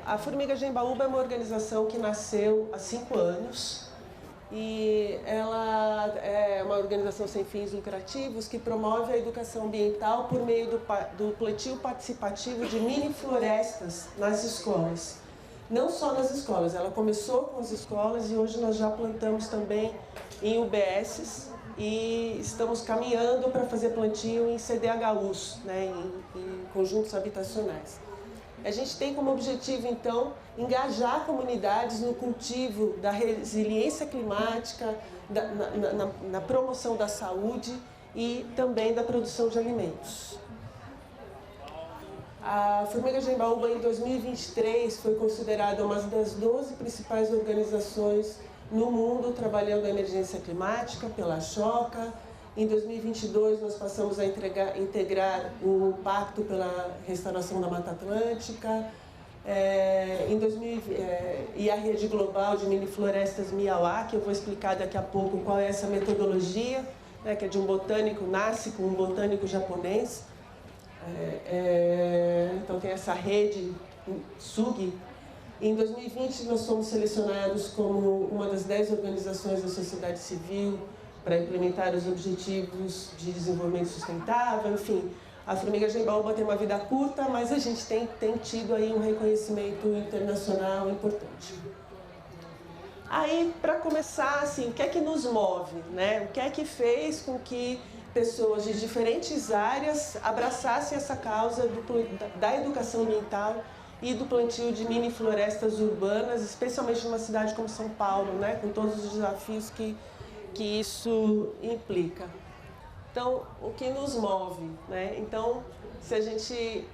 A Formiga Gembaúba é uma organização que nasceu há 5 anos e ela é uma organização sem fins lucrativos que promove a educação ambiental por meio do plantio participativo de mini florestas nas escolas. Não só nas escolas, ela começou com as escolas e hoje nós já plantamos também em UBSs e estamos caminhando para fazer plantio em CDHUs, né, em conjuntos habitacionais. A gente tem como objetivo, então, engajar comunidades no cultivo da resiliência climática, na promoção da saúde e também da produção de alimentos. A Formiga Gembaúba, em 2023, foi considerada uma das 12 principais organizações no mundo trabalhando a emergência climática pela Choca. Em 2022, nós passamos a integrar o Pacto pela Restauração da Mata Atlântica e a Rede Global de Mini Florestas Miauá, que eu vou explicar daqui a pouco qual é essa metodologia, né, que é de um botânico, nasce com um botânico japonês. Então tem essa rede SUG. Em 2020, nós fomos selecionados como uma das 10 organizações da sociedade civil para implementar os objetivos de desenvolvimento sustentável. Enfim, a Formiga Gembaúba tem uma vida curta, mas a gente tem tido aí um reconhecimento internacional importante. Aí, para começar, assim, o que é que nos move, né? O que é que fez com que pessoas de diferentes áreas abraçassem essa causa da educação ambiental e do plantio de mini florestas urbanas, especialmente numa cidade como São Paulo, né? Com todos os desafios que isso implica. Então, o que nos move, né? Então, se a gente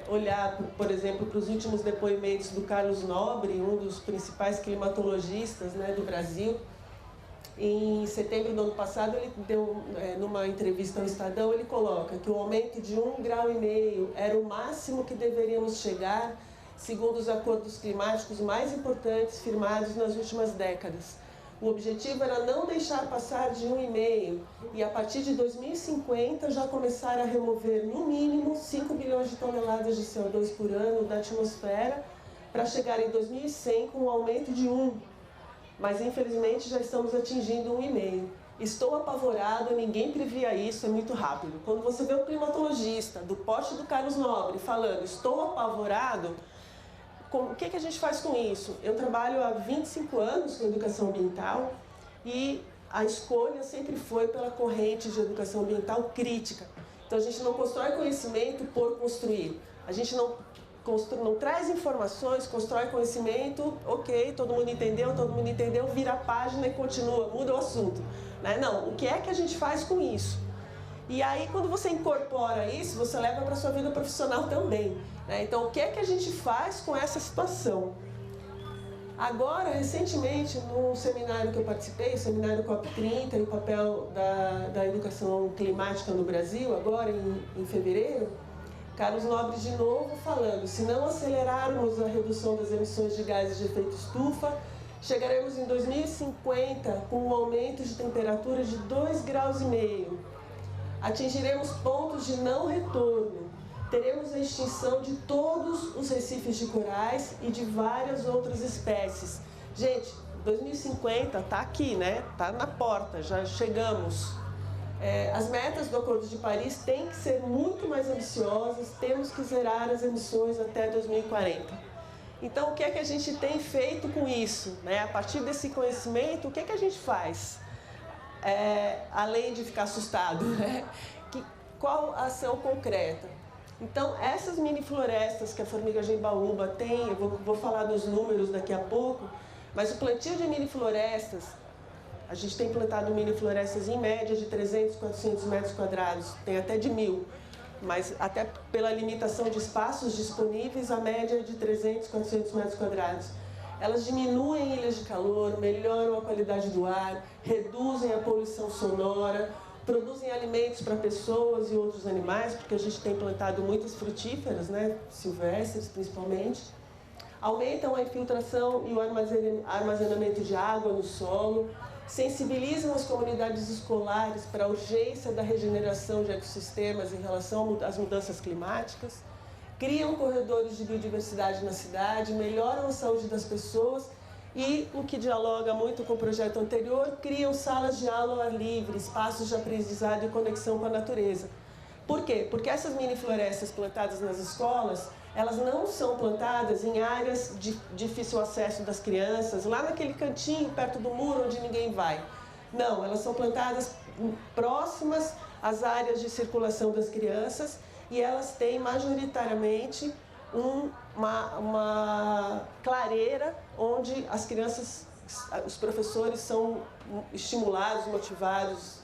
olhar, por exemplo, para os últimos depoimentos do Carlos Nobre, um dos principais climatologistas, né, do Brasil, em setembro do ano passado, ele deu, numa entrevista ao Estadão, ele coloca que o aumento de 1,5 grau era o máximo que deveríamos chegar, segundo os acordos climáticos mais importantes firmados nas últimas décadas. O objetivo era não deixar passar de 1,5 e a partir de 2050 já começar a remover no mínimo 5 bilhões de toneladas de CO2 por ano da atmosfera para chegar em 2100 com um aumento de 1. Mas infelizmente já estamos atingindo 1,5. Estou apavorado, ninguém previa isso, é muito rápido. Quando você vê um climatologista do porte do Carlos Nobre falando estou apavorado, o que a gente faz com isso? Eu trabalho há 25 anos com educação ambiental e a escolha sempre foi pela corrente de educação ambiental crítica. Então a gente não constrói conhecimento por construir. A gente não traz informações, constrói conhecimento, ok, todo mundo entendeu, vira a página e continua, muda o assunto. Né? Não, o que é que a gente faz com isso? E aí, quando você incorpora isso, você leva para a sua vida profissional também. Né? Então, o que é que a gente faz com essa situação? Agora, recentemente, num seminário que eu participei, o seminário COP30 e o papel da educação climática no Brasil, agora em fevereiro, Carlos Nobre de novo falando, se não acelerarmos a redução das emissões de gases de efeito estufa, chegaremos em 2050 com um aumento de temperatura de 2,5 graus. Atingiremos pontos de não retorno. Teremos a extinção de todos os recifes de corais e de várias outras espécies. Gente, 2050 está aqui, né? Está na porta, já chegamos. As metas do Acordo de Paris têm que ser muito mais ambiciosas, temos que zerar as emissões até 2040. Então, o que é que a gente tem feito com isso? Né? A partir desse conhecimento, o que é que a gente faz? Além de ficar assustado, né? Qual a ação concreta? Então, essas mini florestas que a Formiga Gembaúba tem, eu vou falar dos números daqui a pouco, mas o plantio de mini florestas, a gente tem plantado mini florestas em média de 300, 400 metros quadrados, tem até de 1.000, mas até pela limitação de espaços disponíveis, a média é de 300, 400 metros quadrados. Elas diminuem ilhas de calor, melhoram a qualidade do ar, reduzem a poluição sonora, produzem alimentos para pessoas e outros animais, porque a gente tem plantado muitas frutíferas, né, silvestres principalmente. Aumentam a infiltração e o armazenamento de água no solo, sensibilizam as comunidades escolares para a urgência da regeneração de ecossistemas em relação às mudanças climáticas criam corredores de biodiversidade na cidade, melhoram a saúde das pessoas e, o que dialoga muito com o projeto anterior, criam salas de aula ao ar livre, espaços de aprendizado e conexão com a natureza. Por quê? Porque essas mini-florestas plantadas nas escolas, elas não são plantadas em áreas de difícil acesso das crianças, lá naquele cantinho perto do muro onde ninguém vai. Não, elas são plantadas próximas às áreas de circulação das crianças e elas têm majoritariamente uma clareira onde as crianças, os professores são estimulados, motivados,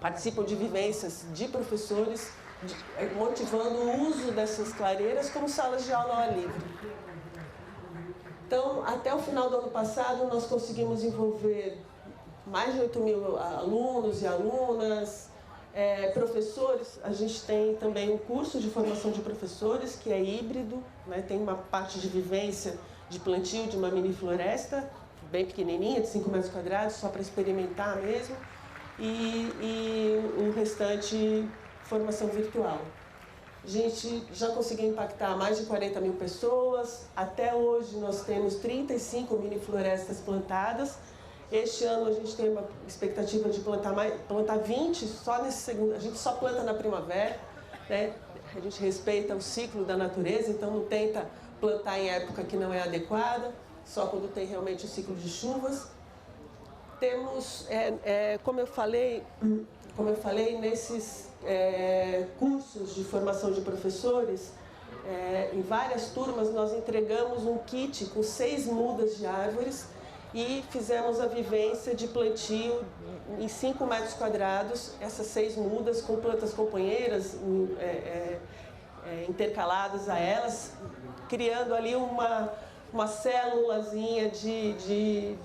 participam de vivências de professores, motivando o uso dessas clareiras como salas de aula ao ar livre. Então, até o final do ano passado, nós conseguimos envolver mais de 8.000 alunos e alunas, professores. A gente tem também um curso de formação de professores, que é híbrido, né? Tem uma parte de vivência de plantio de uma mini floresta, bem pequenininha, de 5 metros quadrados, só para experimentar mesmo, e o restante, formação virtual. A gente já conseguiu impactar mais de 40.000 pessoas. Até hoje nós temos 35 mini florestas plantadas. Este ano a gente tem uma expectativa de plantar 20 só nesse segundo. A gente só planta na primavera, né? A gente respeita o ciclo da natureza, então não tenta plantar em época que não é adequada, só quando tem realmente o ciclo de chuvas. Temos, como eu falei, nesses cursos de formação de professores, em várias turmas nós entregamos um kit com 6 mudas de árvores e fizemos a vivência de plantio em 5 metros quadrados, essas 6 mudas com plantas companheiras intercaladas a elas, criando ali uma célulazinha de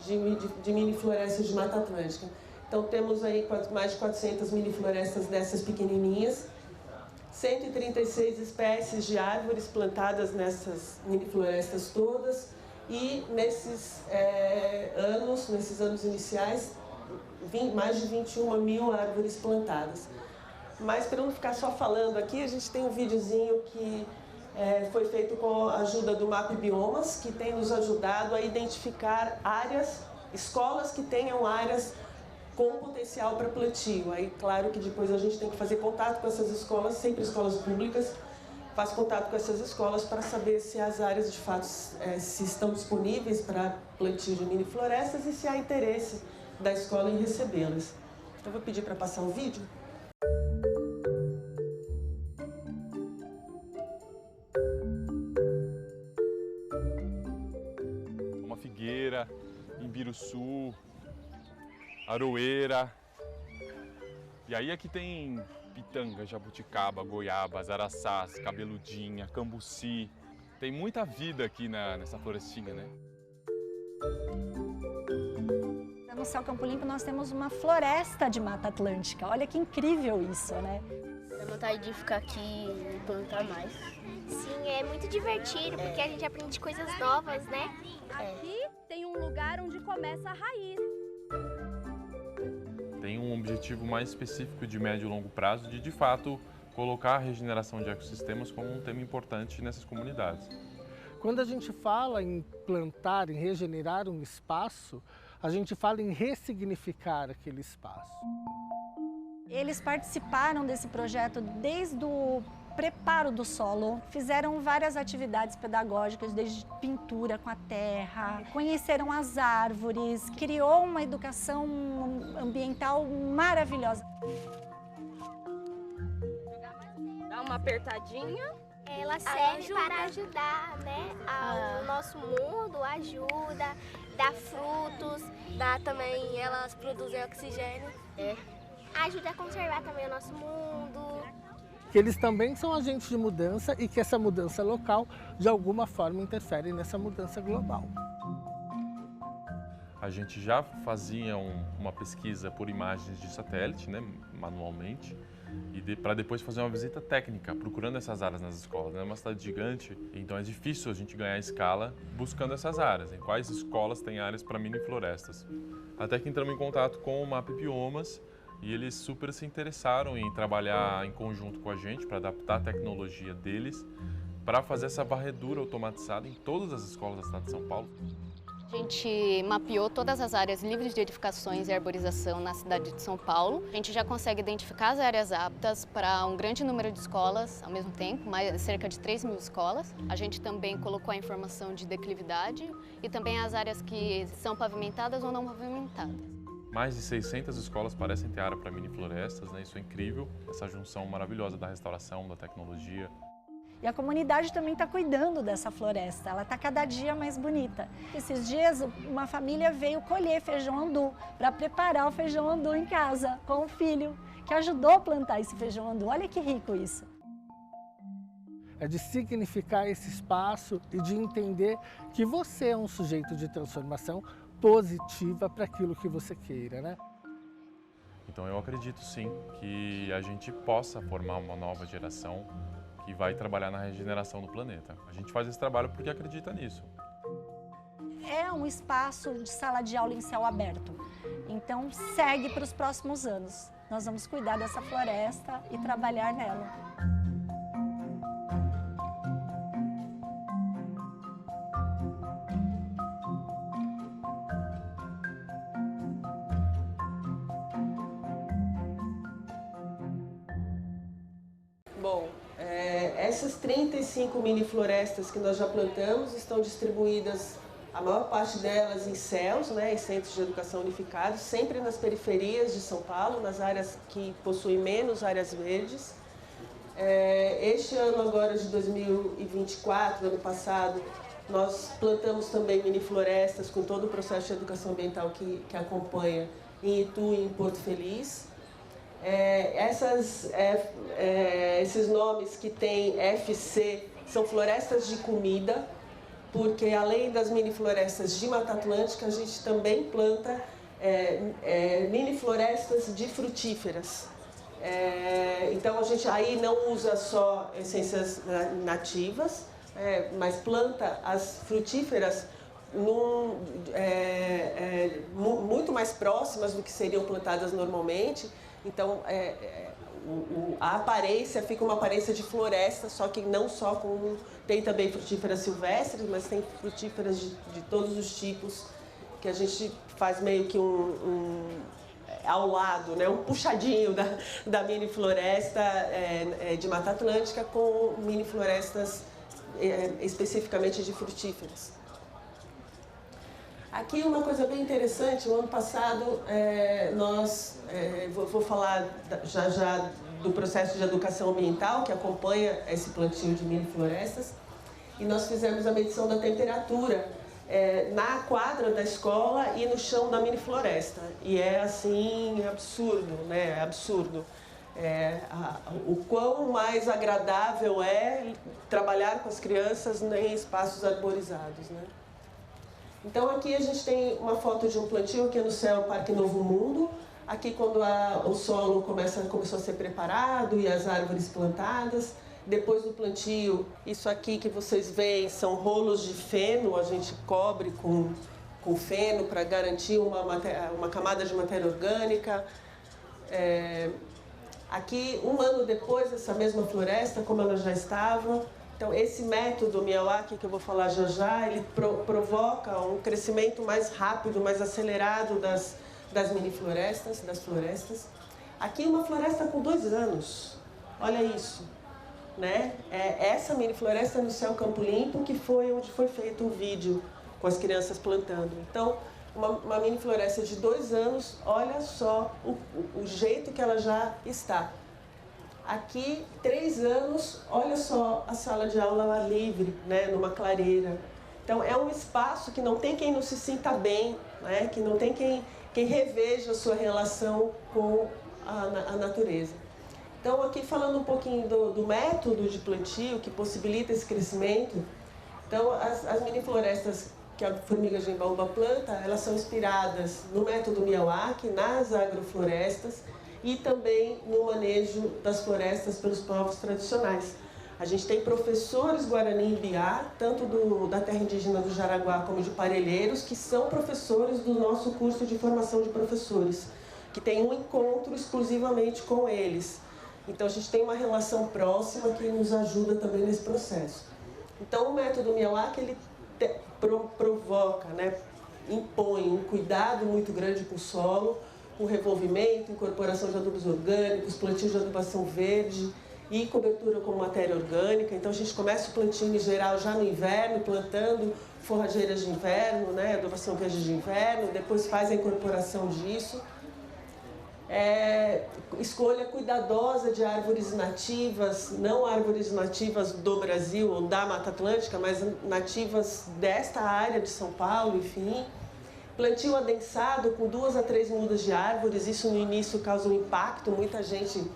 mini florestas de Mata Atlântica. Então temos aí mais de 400 mini florestas dessas pequenininhas, 136 espécies de árvores plantadas nessas mini florestas todas e nesses anos iniciais, mais de 21.000 árvores plantadas. Mas para não ficar só falando aqui, a gente tem um videozinho que foi feito com a ajuda do MAP Biomas, que tem nos ajudado a identificar escolas que tenham áreas com potencial para plantio. Aí, claro que depois a gente tem que fazer contato com essas escolas, sempre escolas públicas, faz contato com essas escolas para saber se as áreas de fato se estão disponíveis para plantio de mini florestas e se há interesse da escola em recebê-las. Então, eu vou pedir para passar o vídeo. Uma figueira, imbiruçu, aroeira. E aí aqui tem pitanga, jabuticaba, goiabas, araçás, cabeludinha, cambuci. Tem muita vida aqui nessa florestinha, né? No Céu Campo Limpo nós temos uma floresta de Mata Atlântica. Olha que incrível isso, né? Dá vontade de ficar aqui e plantar mais. Sim, é muito divertido, porque a gente aprende coisas novas, né? Aqui tem um lugar onde começa a raiz. Tem um objetivo mais específico de médio e longo prazo de fato, colocar a regeneração de ecossistemas como um tema importante nessas comunidades. Quando a gente fala em plantar, em regenerar um espaço, a gente fala em ressignificar aquele espaço. Eles participaram desse projeto desde o preparo do solo, fizeram várias atividades pedagógicas, desde pintura com a terra, conheceram as árvores, criou uma educação ambiental maravilhosa. Dá uma apertadinha. Ela serve para ajudar, né, ao nosso mundo, ajuda, dá frutos, Dá também, elas produzem oxigênio. ajuda a conservar também o nosso mundo. Que eles também são agentes de mudança e que essa mudança local, de alguma forma, interfere nessa mudança global. A gente já fazia uma pesquisa por imagens de satélite, né, manualmente, e para depois fazer uma visita técnica, procurando essas áreas nas escolas. É uma cidade gigante, então é difícil a gente ganhar escala buscando essas áreas, em quais escolas tem áreas para mini florestas. Até que entramos em contato com o MAP Biomas e eles super se interessaram em trabalhar em conjunto com a gente para adaptar a tecnologia deles para fazer essa varredura automatizada em todas as escolas da cidade de São Paulo. A gente mapeou todas as áreas livres de edificações e arborização na cidade de São Paulo. A gente já consegue identificar as áreas aptas para um grande número de escolas ao mesmo tempo, cerca de 3.000 escolas. A gente também colocou a informação de declividade e também as áreas que são pavimentadas ou não pavimentadas. Mais de 600 escolas parecem ter área para mini-florestas, né? Isso é incrível, essa junção maravilhosa da restauração, da tecnologia. E a comunidade também está cuidando dessa floresta, ela está cada dia mais bonita. Esses dias uma família veio colher feijão andu para preparar o feijão andu em casa com o filho, que ajudou a plantar esse feijão andu. Olha que rico isso. É de significar esse espaço e de entender que você é um sujeito de transformação positiva para aquilo que você queira, né? Então eu acredito sim que a gente possa formar uma nova geração que vai trabalhar na regeneração do planeta. A gente faz esse trabalho porque acredita nisso. É um espaço de sala de aula em céu aberto, então segue para os próximos anos. Nós vamos cuidar dessa floresta e trabalhar nela. Bom, essas 35 mini-florestas que nós já plantamos estão distribuídas, a maior parte delas em CELs, né, em Centros de Educação Unificados, sempre nas periferias de São Paulo, nas áreas que possuem menos áreas verdes. Este ano agora de 2024, ano passado, nós plantamos também mini-florestas com todo o processo de educação ambiental que acompanha em Itu e em Porto Feliz. Esses nomes que tem FC são florestas de comida, porque além das mini-florestas de Mata Atlântica, a gente também planta mini-florestas de frutíferas. Então a gente aí não usa só essências nativas, mas planta as frutíferas muito mais próximas do que seriam plantadas normalmente. Então, a aparência fica uma aparência de floresta, só que não só com... Tem também frutíferas silvestres, mas tem frutíferas de todos os tipos, que a gente faz meio que ao lado, né? Um puxadinho da mini-floresta de Mata Atlântica com mini-florestas especificamente de frutíferas. Aqui uma coisa bem interessante, no ano passado vou falar já do processo de educação ambiental que acompanha esse plantio de mini-florestas, e nós fizemos a medição da temperatura na quadra da escola e no chão da mini-floresta, e é assim absurdo, né? Absurdo. O quão mais agradável é trabalhar com as crianças em espaços arborizados, né? Então aqui a gente tem uma foto de um plantio aqui no céu, Parque Novo Mundo. Aqui quando o solo começou a ser preparado e as árvores plantadas. Depois do plantio, isso aqui que vocês veem são rolos de feno, a gente cobre com feno para garantir uma camada de matéria orgânica. Aqui, um ano depois, essa mesma floresta, como ela já estava. Então, esse método Miyawaki, que eu vou falar já, ele provoca um crescimento mais rápido, mais acelerado das mini-florestas, das florestas. Aqui, uma floresta com 2 anos. Olha isso, né? Essa mini-floresta no Céu Campo Limpo, que foi onde foi feito o vídeo com as crianças plantando. Então, uma mini-floresta de 2 anos, olha só o jeito que ela já está. Aqui, 3 anos, olha só a sala de aula ao ar livre, né, numa clareira. Então, é um espaço que não tem quem não se sinta bem, né, que não tem quem reveja a sua relação com a natureza. Então, aqui falando um pouquinho do método de plantio que possibilita esse crescimento. Então, as mini-florestas que a formiga gembaúba planta, elas são inspiradas no método Miyawaki, nas agroflorestas, e também no manejo das florestas pelos povos tradicionais. A gente tem professores Guarani e Biá, tanto da terra indígena do Jaraguá como de Parelheiros, que são professores do nosso curso de formação de professores, que tem um encontro exclusivamente com eles. Então a gente tem uma relação próxima que nos ajuda também nesse processo. Então o método Miauá, ele provoca, né, impõe um cuidado muito grande com o solo, com revolvimento, incorporação de adubos orgânicos, plantio de adubação verde e cobertura com matéria orgânica. Então a gente começa o plantio em geral já no inverno, plantando forrageiras de inverno, né, adubação verde de inverno, depois faz a incorporação disso. Escolha cuidadosa de árvores nativas, não árvores nativas do Brasil ou da Mata Atlântica, mas nativas desta área de São Paulo, enfim. Plantio adensado com 2 a 3 mudas de árvores, isso no início causa um impacto, muita gente,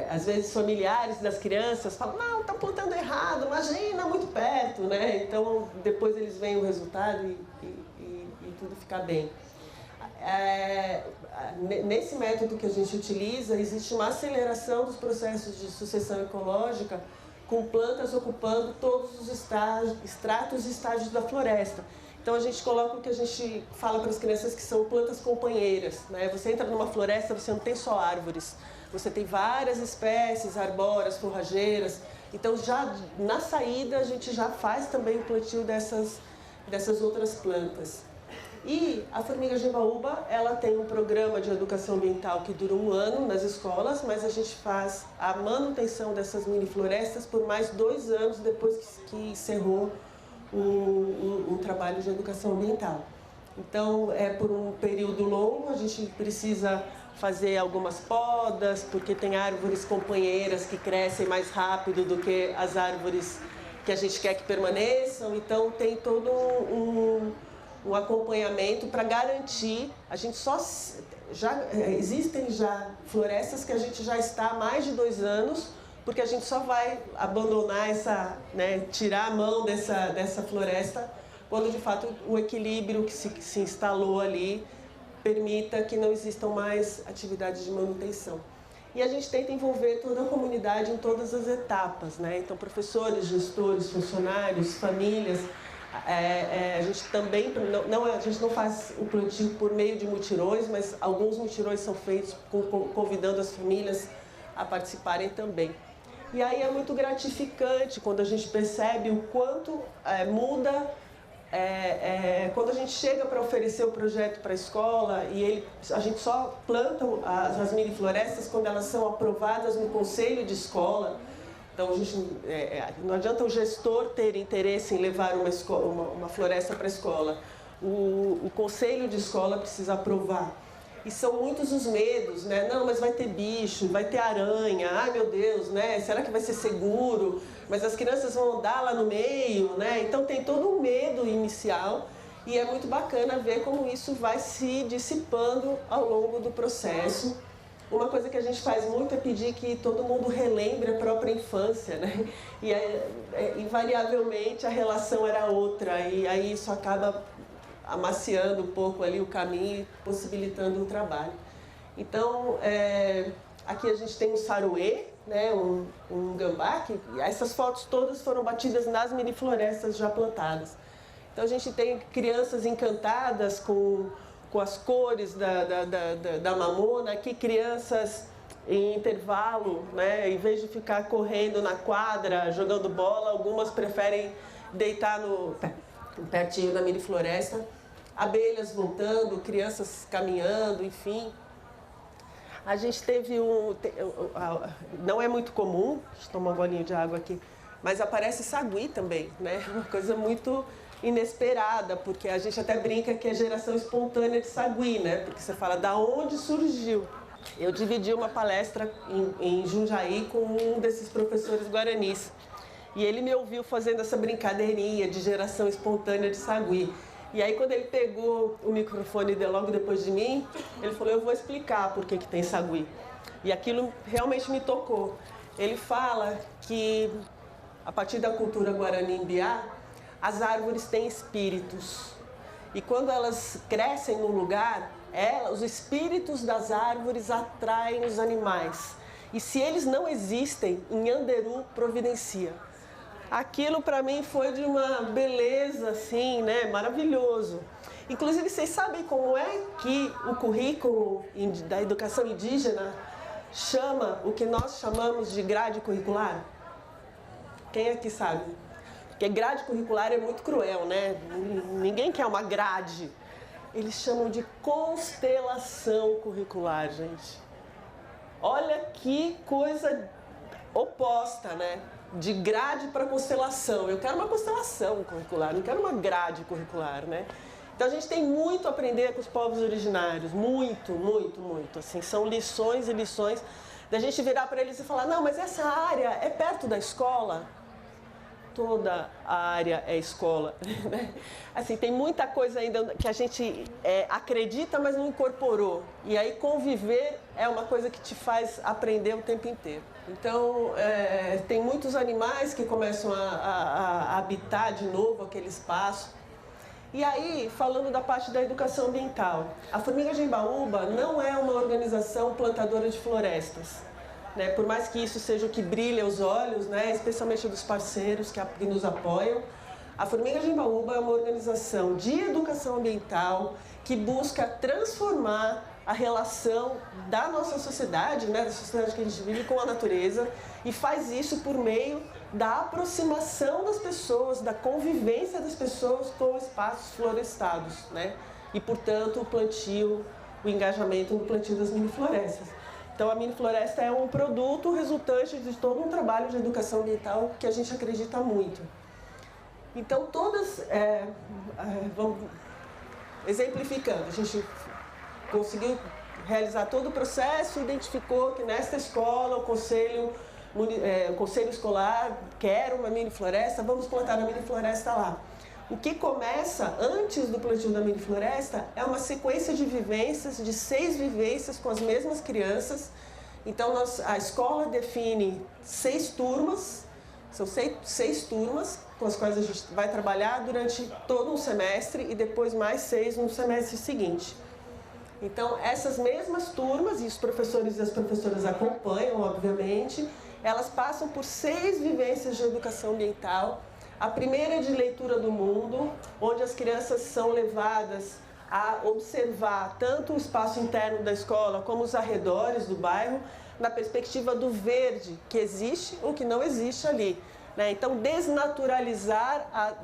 às vezes familiares das crianças falam, não, está plantando errado, imagina, muito perto, né? Então depois eles veem o resultado e tudo fica bem. Nesse método que a gente utiliza, existe uma aceleração dos processos de sucessão ecológica com plantas ocupando todos os estratos e estágios da floresta. Então a gente coloca o que a gente fala para as crianças que são plantas companheiras, né? Você entra numa floresta, você não tem só árvores, você tem várias espécies, arbóreas, forrageiras. Então já na saída a gente já faz também o plantio dessas outras plantas. E a Formiga Gembaúba, ela tem um programa de educação ambiental que dura 1 ano nas escolas, mas a gente faz a manutenção dessas mini florestas por mais 2 anos depois que encerrou um trabalho de educação ambiental. Então, por um período longo, a gente precisa fazer algumas podas, porque tem árvores companheiras que crescem mais rápido do que as árvores que a gente quer que permaneçam. Então, tem todo um acompanhamento para garantir. Existem já florestas que a gente já está há mais de 2 anos, porque a gente só vai abandonar tirar a mão dessa floresta quando de fato o equilíbrio que se instalou ali permita que não existam mais atividades de manutenção. E a gente tenta envolver toda a comunidade em todas as etapas, né? Então professores, gestores, funcionários, famílias. A gente também a gente não faz o plantio por meio de mutirões, mas alguns mutirões são feitos convidando as famílias a participarem também. E aí é muito gratificante quando a gente percebe o quanto muda quando a gente chega para oferecer o projeto para a escola e a gente só planta as mini florestas quando elas são aprovadas no conselho de escola. Então, não adianta o gestor ter interesse em levar uma floresta para a escola. O conselho de escola precisa aprovar. E são muitos os medos, né? Não, mas vai ter bicho, vai ter aranha, ai meu Deus, né? Será que vai ser seguro? Mas as crianças vão andar lá no meio, né? Então tem todo um medo inicial e é muito bacana ver como isso vai se dissipando ao longo do processo. Uma coisa que a gente faz muito é pedir que todo mundo relembre a própria infância, né? E invariavelmente a relação era outra e aí isso acaba amaciando um pouco ali o caminho e possibilitando o trabalho. Então, aqui a gente tem um saruê, né, um gambá, que essas fotos todas foram batidas nas mini florestas já plantadas. Então a gente tem crianças encantadas com as cores da mamona, aqui crianças em intervalo, né, em vez de ficar correndo na quadra, jogando bola, algumas preferem deitar pertinho da mini floresta. Abelhas voltando, crianças caminhando, enfim. A gente teve não é muito comum, deixa eu tomar um golinho de água aqui, mas aparece sagui também, né? Uma coisa muito inesperada, porque a gente até brinca que é geração espontânea de sagui, né? Porque você fala, da onde surgiu? Eu dividi uma palestra em Jundiaí com um desses professores guaranis. E ele me ouviu fazendo essa brincadeirinha de geração espontânea de sagui. E aí, quando ele pegou o microfone logo depois de mim, ele falou, eu vou explicar por que tem sagui. E aquilo realmente me tocou. Ele fala que, a partir da cultura guarani-imbiá, as árvores têm espíritos. E quando elas crescem num lugar, os espíritos das árvores atraem os animais. E se eles não existem, Nhanderu providencia. Aquilo para mim foi de uma beleza assim, né, maravilhoso. Inclusive, vocês sabem como é que o currículo da educação indígena chama o que nós chamamos de grade curricular? Quem aqui sabe? Porque grade curricular é muito cruel, né? Ninguém quer uma grade. Eles chamam de constelação curricular, gente. Olha que coisa oposta, né? De grade para constelação. Eu quero uma constelação curricular, não quero uma grade curricular, né? Então a gente tem muito a aprender com os povos originários, muito, muito, muito. Assim, são lições e lições da gente virar para eles e falar, não, mas essa área é perto da escola? Toda a área é escola, né? Assim, tem muita coisa ainda que a gente acredita, mas não incorporou. E aí conviver é uma coisa que te faz aprender o tempo inteiro. Então, tem muitos animais que começam a habitar de novo aquele espaço. E aí, falando da parte da educação ambiental, a Formiga Gembaúba não é uma organização plantadora de florestas. Né? Por mais que isso seja o que brilha os olhos, né? Especialmente dos parceiros que nos apoiam, a Formiga Gembaúba é uma organização de educação ambiental que busca transformar a relação da nossa sociedade, né? Da sociedade que a gente vive com a natureza, e faz isso por meio da aproximação das pessoas, da convivência das pessoas com espaços florestados, né? E, portanto, o plantio, o engajamento no plantio das mini-florestas. Então, a mini-floresta é um produto resultante de todo um trabalho de educação ambiental que a gente acredita muito. Então, todas, vamos exemplificando, a gente conseguiu realizar todo o processo, identificou que nesta escola o conselho escolar quer uma mini-floresta, vamos plantar a mini-floresta lá. O que começa antes do plantio da mini-floresta é uma sequência de vivências, de 6 vivências com as mesmas crianças. Então, a escola define 6 turmas, são 6 turmas com as quais a gente vai trabalhar durante todo um semestre e depois mais 6 no semestre seguinte. Então, essas mesmas turmas, e os professores e as professoras acompanham, obviamente, elas passam por 6 vivências de educação ambiental. A primeira é de leitura do mundo, onde as crianças são levadas a observar tanto o espaço interno da escola como os arredores do bairro, na perspectiva do verde que existe ou que não existe ali, né? Então, desnaturalizar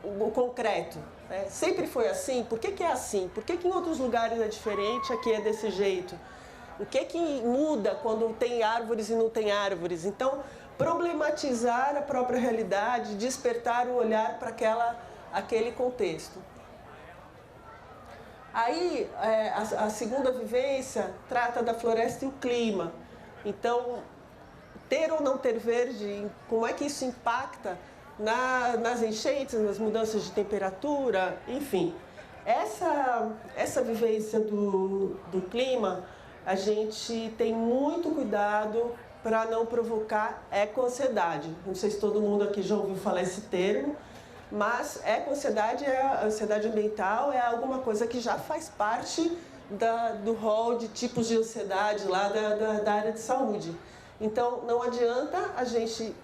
o concreto. Né? Sempre foi assim? Por que é assim? Por que em outros lugares é diferente, aqui é desse jeito? O que muda quando tem árvores e não tem árvores? Então, problematizar a própria realidade, despertar o olhar para aquele contexto. Aí, a segunda vivência trata da floresta e o clima. Então, ter ou não ter verde, como é que isso impacta nas enchentes, nas mudanças de temperatura, enfim. Essa vivência do clima, a gente tem muito cuidado para não provocar eco-ansiedade. Não sei se todo mundo aqui já ouviu falar esse termo, mas eco-ansiedade, a ansiedade ambiental, é alguma coisa que já faz parte do rol de tipos de ansiedade lá da área de saúde. Então, não adianta a gente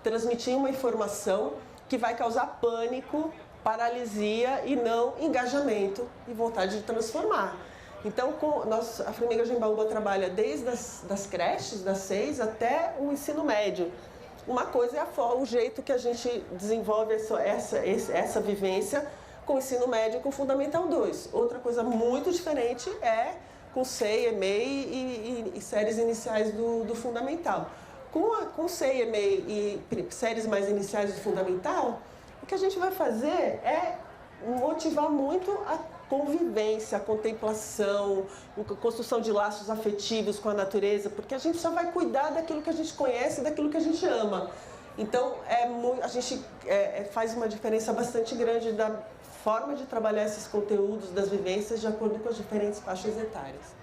transmitir uma informação que vai causar pânico, paralisia e não engajamento e vontade de transformar. Então, a Formiga Gembaúba trabalha desde das creches, das 6, até o ensino médio. Uma coisa é o jeito que a gente desenvolve essa vivência com o ensino médio e com o Fundamental 2. Outra coisa muito diferente é com CEI, EMEI e séries iniciais do Fundamental. Com CEI, EMEI e séries mais iniciais do Fundamental, o que a gente vai fazer é motivar muito a convivência, a contemplação, a construção de laços afetivos com a natureza, porque a gente só vai cuidar daquilo que a gente conhece, daquilo que a gente ama. Então, a gente faz uma diferença bastante grande da forma de trabalhar esses conteúdos das vivências de acordo com as diferentes faixas etárias.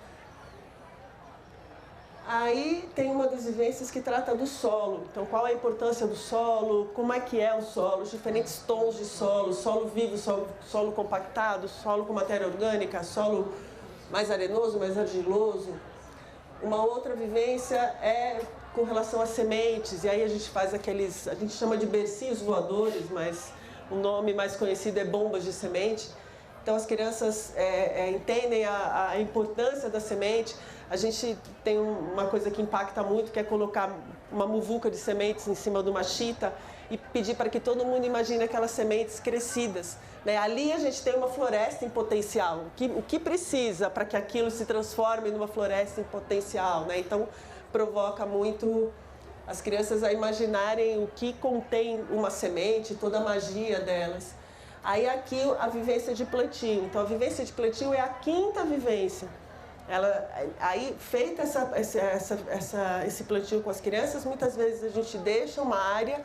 Aí tem uma das vivências que trata do solo. Então, qual a importância do solo, como é que é o solo, os diferentes tons de solo vivo, solo compactado, solo com matéria orgânica, solo mais arenoso, mais argiloso. Uma outra vivência é com relação às sementes, e aí a gente faz a gente chama de bercinhos voadores, mas o nome mais conhecido é bombas de semente. Então as crianças entendem a importância da semente. A gente tem uma coisa que impacta muito, que é colocar uma muvuca de sementes em cima de uma chita e pedir para que todo mundo imagine aquelas sementes crescidas, né? Ali a gente tem uma floresta em potencial. O que precisa para que aquilo se transforme numa floresta em potencial, né? Então provoca muito as crianças a imaginarem o que contém uma semente, toda a magia delas. Aí aqui a vivência de plantio. Então a vivência de plantio é a 5ª vivência. Aí feita esse plantio com as crianças, muitas vezes a gente deixa uma área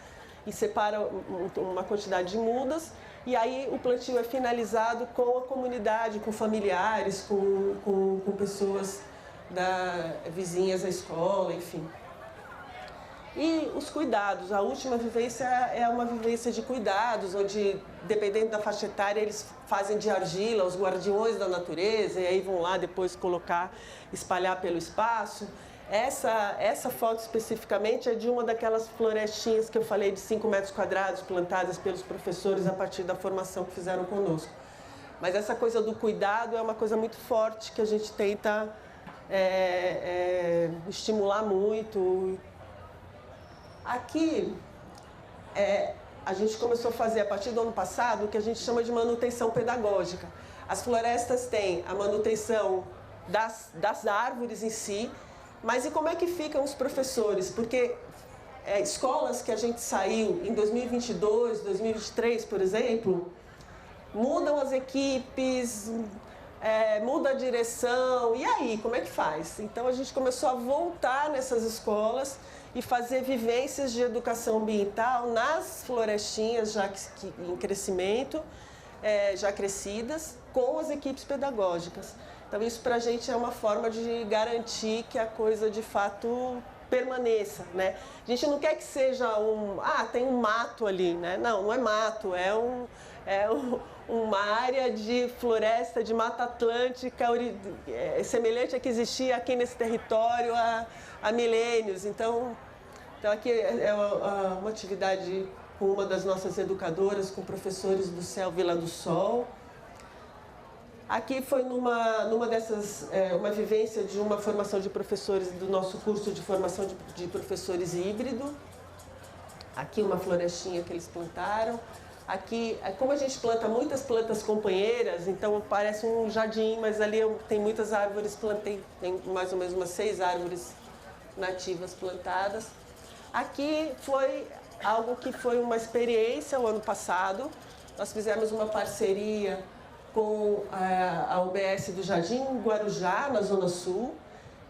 e separa uma quantidade de mudas, e aí o plantio é finalizado com a comunidade, com familiares, com pessoas vizinhas à escola, enfim. E os cuidados, a última vivência é uma vivência de cuidados, onde, dependendo da faixa etária, eles fazem de argila os guardiões da natureza, e aí vão lá depois espalhar pelo espaço. Essa foto especificamente é de uma daquelas florestinhas que eu falei de 5 metros quadrados, plantadas pelos professores a partir da formação que fizeram conosco. Mas essa coisa do cuidado é uma coisa muito forte que a gente tenta estimular muito. Aqui, a gente começou a fazer, a partir do ano passado, o que a gente chama de manutenção pedagógica. As florestas têm a manutenção das árvores em si, mas e como é que ficam os professores? Porque escolas que a gente saiu em 2022, 2023, por exemplo, mudam as equipes, muda a direção, e aí, como é que faz? Então a gente começou a voltar nessas escolas e fazer vivências de educação ambiental nas florestinhas já em crescimento, já crescidas, com as equipes pedagógicas. Então isso para a gente é uma forma de garantir que a coisa de fato permaneça, né? A gente não quer que seja tem um mato ali, né? Não é mato, é uma área de floresta, de mata atlântica, semelhante a que existia aqui nesse território há milênios. Então aqui é uma atividade com uma das nossas educadoras, com professores do CEL Vila do Sol. Aqui foi numa dessas, uma vivência de uma formação de professores do nosso curso de formação de professores híbrido. Aqui uma florestinha que eles plantaram. Aqui, como a gente planta muitas plantas companheiras, então parece um jardim, mas ali tem muitas árvores, tem mais ou menos umas 6 árvores nativas plantadas. Aqui foi algo que foi uma experiência o ano passado. Nós fizemos uma parceria com a UBS do Jardim Guarujá, na Zona Sul,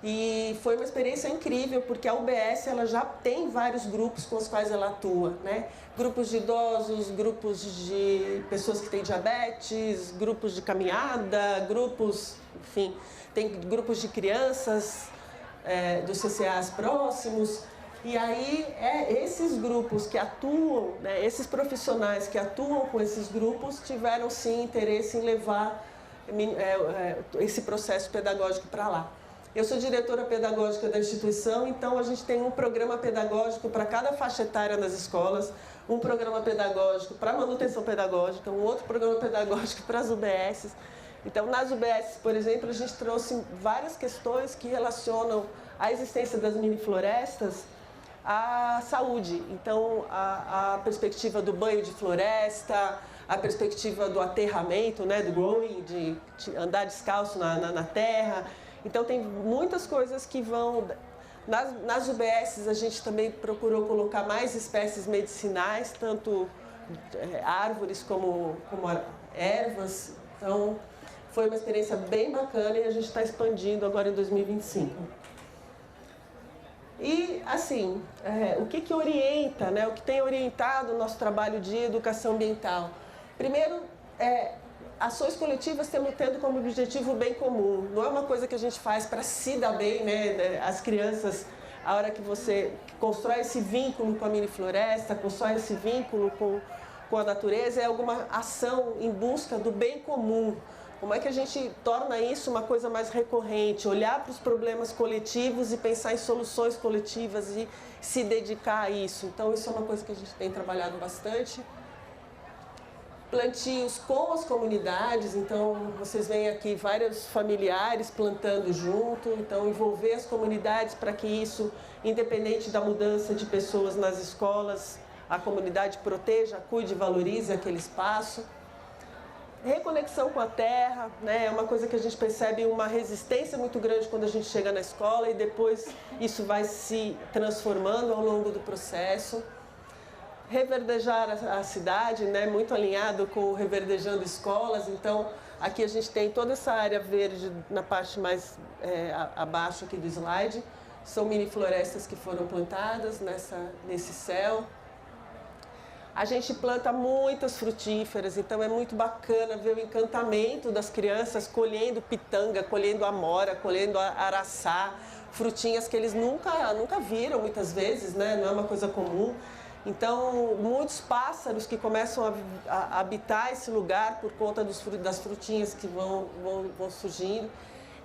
e foi uma experiência incrível, porque a UBS ela já tem vários grupos com os quais ela atua, né? Grupos de idosos, grupos de pessoas que têm diabetes, grupos de caminhada, enfim, tem grupos de crianças dos CCAs próximos. E aí, esses grupos que atuam, né, esses profissionais que atuam com esses grupos tiveram sim interesse em levar esse processo pedagógico para lá. Eu sou diretora pedagógica da instituição, então a gente tem um programa pedagógico para cada faixa etária nas escolas, um programa pedagógico para manutenção pedagógica, um outro programa pedagógico para as UBSs. Então, nas UBSs, por exemplo, a gente trouxe várias questões que relacionam a existência das mini-florestas à saúde. Então, a perspectiva do banho de floresta, a perspectiva do aterramento, né, do growing, de andar descalço na terra. Então, tem muitas coisas que vão... Nas UBSs, a gente também procurou colocar mais espécies medicinais, tanto árvores como ervas. Então, foi uma experiência bem bacana e a gente está expandindo agora em 2025. E, assim, o que orienta, né? O que tem orientado o nosso trabalho de educação ambiental? Primeiro, ações coletivas tendo como objetivo o bem comum. Não é uma coisa que a gente faz para se dar bem, né? As crianças, a hora que você constrói esse vínculo com a mini-floresta, constrói esse vínculo com a natureza, é alguma ação em busca do bem comum. Como é que a gente torna isso uma coisa mais recorrente? Olhar para os problemas coletivos e pensar em soluções coletivas e se dedicar a isso. Então, isso é uma coisa que a gente tem trabalhado bastante. Plantios com as comunidades, então vocês veem aqui vários familiares plantando junto, então envolver as comunidades para que isso, independente da mudança de pessoas nas escolas, a comunidade proteja, cuide e valorize aquele espaço. Reconexão com a terra, né, é uma coisa que a gente percebe uma resistência muito grande quando a gente chega na escola e depois isso vai se transformando ao longo do processo. Reverdejar a cidade, né, muito alinhado com o Reverdejando Escolas, então aqui a gente tem toda essa área verde na parte mais abaixo aqui do slide, são mini florestas que foram plantadas nesse céu. A gente planta muitas frutíferas, então é muito bacana ver o encantamento das crianças colhendo pitanga, colhendo amora, colhendo araçá, frutinhas que eles nunca viram muitas vezes, né, não é uma coisa comum. Então, muitos pássaros que começam a habitar esse lugar por conta das frutinhas que vão surgindo.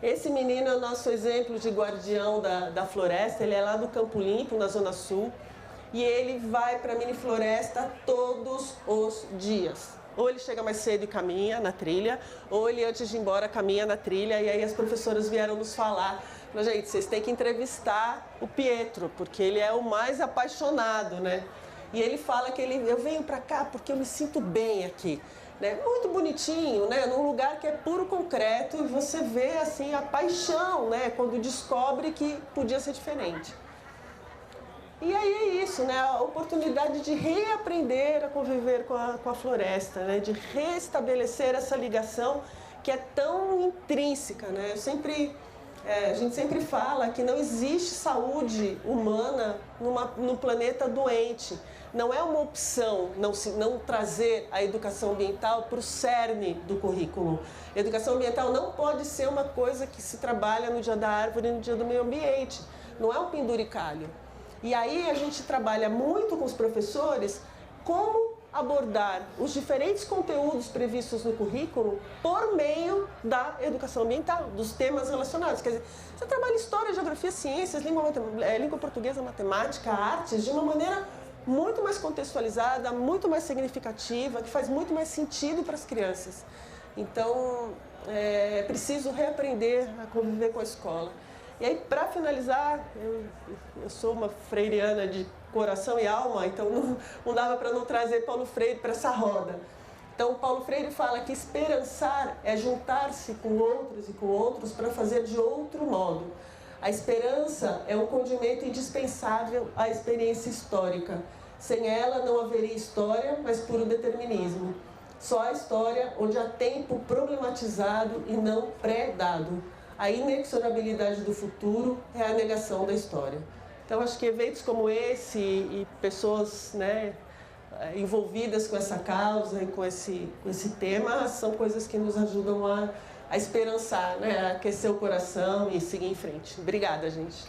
Esse menino é o nosso exemplo de guardião da floresta, ele é lá do Campo Limpo, na Zona Sul, e ele vai para a mini floresta todos os dias. Ou ele chega mais cedo e caminha na trilha, ou ele antes de ir embora caminha na trilha, e aí as professoras vieram nos falar, gente, vocês têm que entrevistar o Pietro, porque ele é o mais apaixonado, né? E ele fala que eu venho para cá porque eu me sinto bem aqui, né? Muito bonitinho, né? Num lugar que é puro concreto e você vê assim a paixão, né? Quando descobre que podia ser diferente. E aí é isso, né? A oportunidade de reaprender a conviver com a floresta, né? De restabelecer essa ligação que é tão intrínseca, né? A gente sempre fala que não existe saúde humana num planeta doente. Não é uma opção não trazer a educação ambiental para o cerne do currículo. A educação ambiental não pode ser uma coisa que se trabalha no Dia da Árvore e no Dia do Meio Ambiente. Não é um penduricalho. E aí a gente trabalha muito com os professores como abordar os diferentes conteúdos previstos no currículo por meio da educação ambiental, dos temas relacionados. Quer dizer, você trabalha história, geografia, ciências, língua portuguesa, matemática, artes, de uma maneira muito mais contextualizada, muito mais significativa, que faz muito mais sentido para as crianças. Então, é preciso reaprender a conviver com a escola. E aí, para finalizar, eu sou uma freiriana de coração e alma, então não dava para não trazer Paulo Freire para essa roda. Então, Paulo Freire fala que esperançar é juntar-se com outros e com outros para fazer de outro modo. A esperança é um condimento indispensável à experiência histórica. Sem ela não haveria história, mas puro determinismo. Só a história onde há tempo problematizado e não pré-dado. A inexorabilidade do futuro é a negação da história. Então, acho que eventos como esse e pessoas, né, envolvidas com essa causa e com esse tema são coisas que nos ajudam a esperançar, né, a aquecer o coração e seguir em frente. Obrigada, gente.